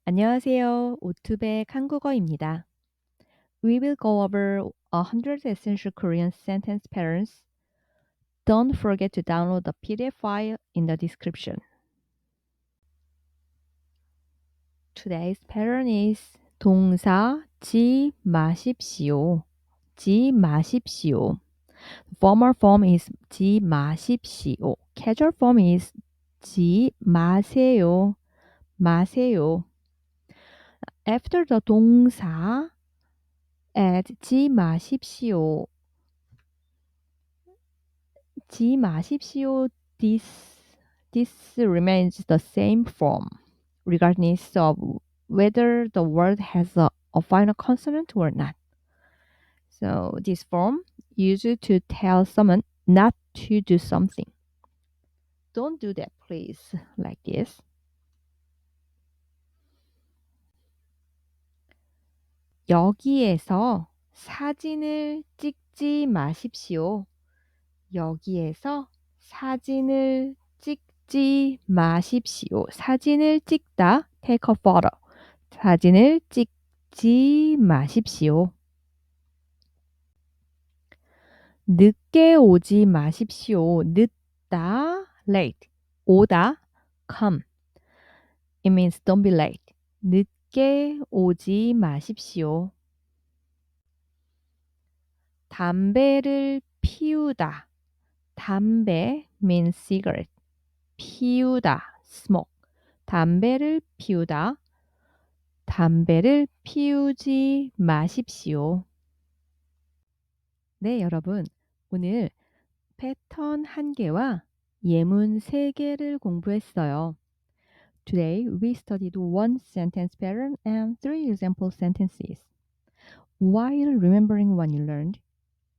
안녕하세요. 오투백 한국어입니다. We will go over 100 essential Korean sentence patterns. Don't forget to download the PDF file in the description. Today's pattern is 동사 지 마십시오. 지 마십시오. Formal form is 지 마십시오. Casual form is 지 마세요. 마세요. After the 동사, add 지 마십시오. 지 마십시오. This remains the same form, regardless of whether the word has a final consonant or not. So this form used to tell someone not to do something. Don't do that, please, like this. 여기에서 사진을 찍지 마십시오. 여기에서 사진을 찍지 마십시오. 사진을 찍다, take a photo. 사진을 찍지 마십시오. 늦게 오지 마십시오. 늦다, late. 오다, come. It means don't be late. 늦게 오지 마십시오. 담배를 피우다. 담배 means cigarette. 피우다, smoke. 담배를 피우다. 담배를 피우지 마십시오. 네, 여러분. 오늘 패턴 1개와 예문 3개를 공부했어요. Today, we studied one sentence pattern and 3 example sentences. While remembering what you learned,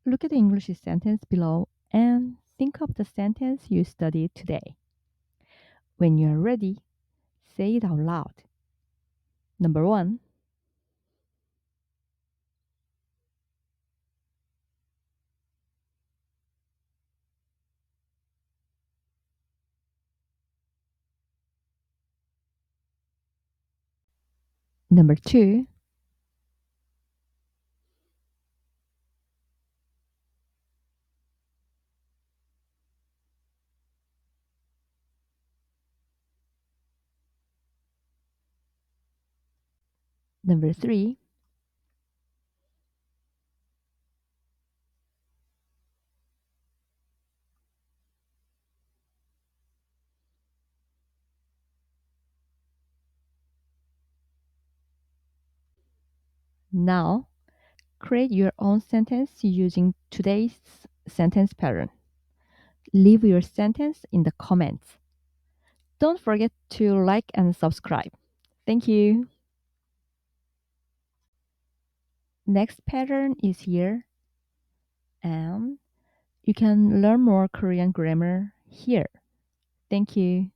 look at the English sentence below and think of the sentence you studied today. When you are ready, say it out loud. Number 1. Number 2. Number 3. Now, create your own sentence using today's sentence pattern. Leave your sentence in the comments. Don't forget to like and subscribe. Thank you. Next pattern is here, and you can learn more Korean grammar here. Thank you.